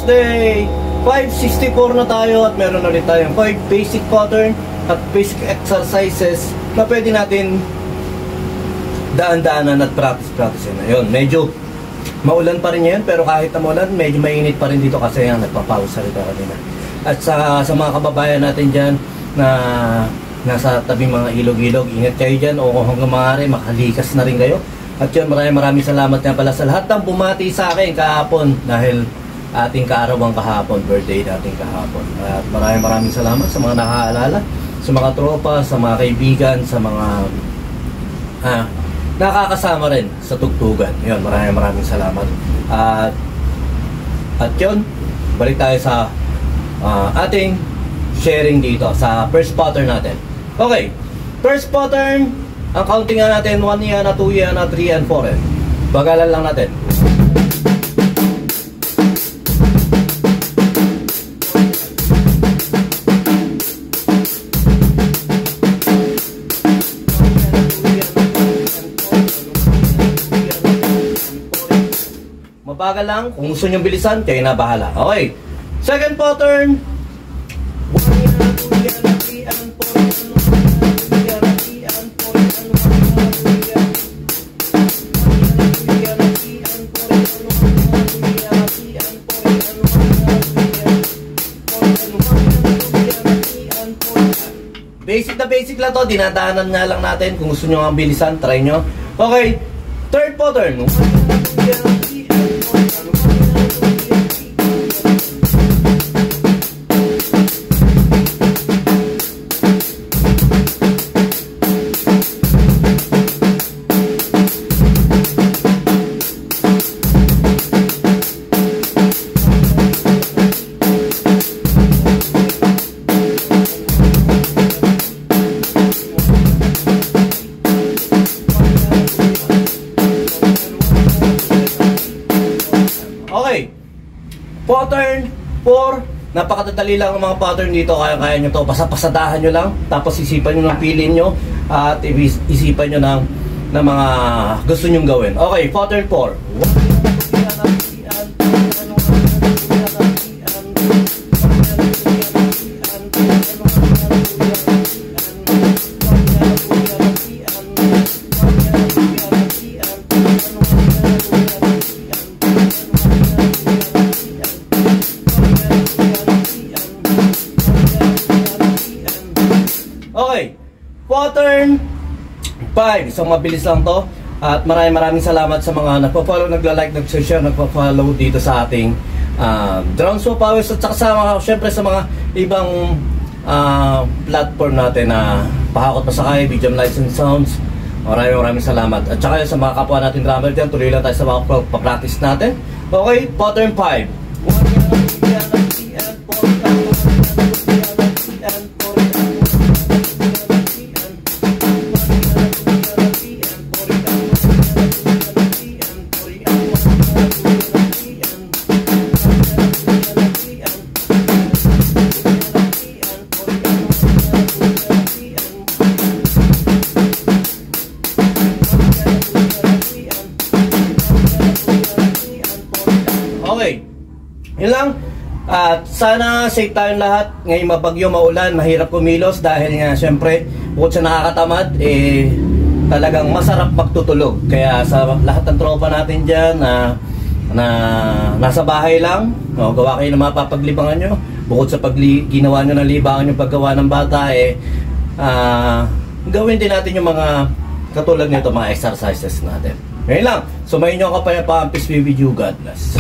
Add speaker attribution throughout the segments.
Speaker 1: Thursday. 564 na tayo at meron ulit tayong 5 basic pattern at basic exercises na pwede natin daan-daanan at practice na. Ayun, medyo maulan pa rin yan, pero kahit na maulan, medyo mainit pa rin dito kasi yan, nagpapausa rin kanina. At sa mga kababayan natin dyan na nasa tabing mga ilog-ilog, ingat kayo dyan o hanggang maaari, makalikas na rin kayo. At yun, maraming salamat nga pala sa lahat ng bumati sa akin kahapon dahil ating kaarawan kahapon, birthday natin kahapon. At maraming salamat sa mga nakaalala, sa mga tropa, sa mga kaibigan, sa mga nakakasama rin sa tugtugan. Yun, maraming salamat. At yun, balik tayo sa ating sharing dito sa first pattern natin. Okay, first pattern, ang counting nga natin 1 yana, 2 yana, 3 and 4 yan. Bagalan lang natin. Mabagal lang, kung gusto nyo bilisan, kayo na bahala. Okay, second pattern. Basic na basic lang to, dinadaanan nga lang natin. Kung gusto nyo ang bilisan, try nyo. Okay, third pattern. Pattern 4, napakadali lang ang mga pattern dito, kaya nyo to, pasadahan nyo lang, tapos isipan nyo ng pilin nyo at isipan nyo ng mga gusto nyong gawin. Okay, pattern 4. Okay, pattern 5. Isang mabilis lang to. At maraming salamat sa mga nagpa-follow, nagla-like, nag-share, nagpa-follow dito sa ating Drowns for Powers at saka sa mga, syempre sa mga ibang platform natin na Pahakot Pasakay, BGM Lights and Sounds. Maraming salamat. At saka sa mga kapwa natin drummer dyan, tuloy lang tayo sa mga pa-practice natin. Okay, pattern 5. Okay, yun lang. At sana safe tayong lahat. Ngayong mabagyo, maulan, mahirap kumilos dahil nga syempre bukod sa nakakatamad, talagang masarap magtutulog. Kaya sa lahat ng tropa natin dyan na nasa bahay lang, gawa kayo ng mga papaglibangan nyo. Bukod sa ginawa nyo ng libangan yung paggawa ng bata, gawin din natin yung mga katulad nito, mga exercises natin. Ngayon lang, sumayin nyo ang kapayapaan. Peace be with you. God bless.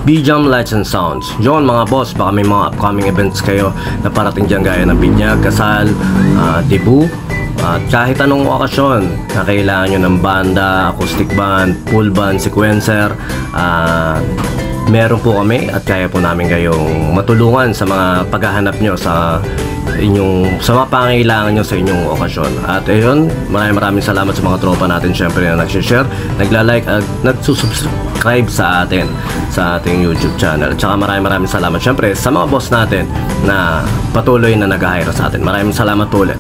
Speaker 2: Bijam Lights and Sounds. Yun mga boss, baka may mga upcoming events kayo na parating dyan gaya ng binyag, kasal, debut, at kahit anong okasyon na kailangan nyo ng banda, acoustic band, full band, sequencer, meron po kami at kaya po namin kayong matulungan sa mga paghahanap nyo sa mga pangailangan nyo sa inyong okasyon. At ayun, maraming salamat sa mga tropa natin syempre na nagsishare, nagla-like at nagsusubscribe sa atin sa ating YouTube channel. At saka maraming salamat syempre sa mga boss natin na patuloy na nag-hire sa atin. Maraming salamat po ulit.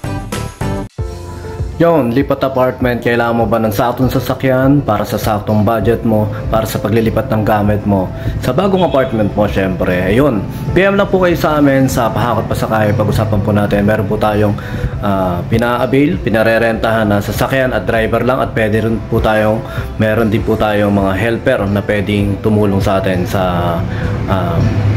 Speaker 1: Yon, lipat apartment, kailangan mo ba ng saktong sasakyan para sa saktong budget mo, para sa paglilipat ng gamit mo sa bagong apartment mo syempre. Ayun, PM lang po kayo sa amin sa Pahakot Pasakay. Pag-usapan po natin, meron po tayong pina-avail, pinarerentahan na sasakyan at driver lang, at pwede rin po tayong, meron din po tayong mga helper na pwedeng tumulong sa atin sa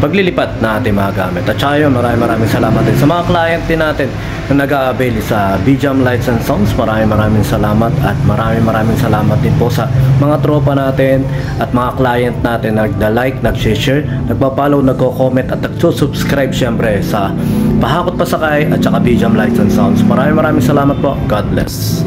Speaker 1: paglilipat na ating mga gamit. At saka yun, maraming salamat din sa mga client din natin na nag-a-avail sa Bijam Lights and Sounds. Maraming salamat, at maraming salamat din po sa mga tropa natin at mga client natin na nag-like, nag-share, nagpa-follow, nagko-comment at nagsusubscribe syempre sa Pahakot Pasakay at saka Bijam Lights and Sounds. Maraming salamat po. God bless.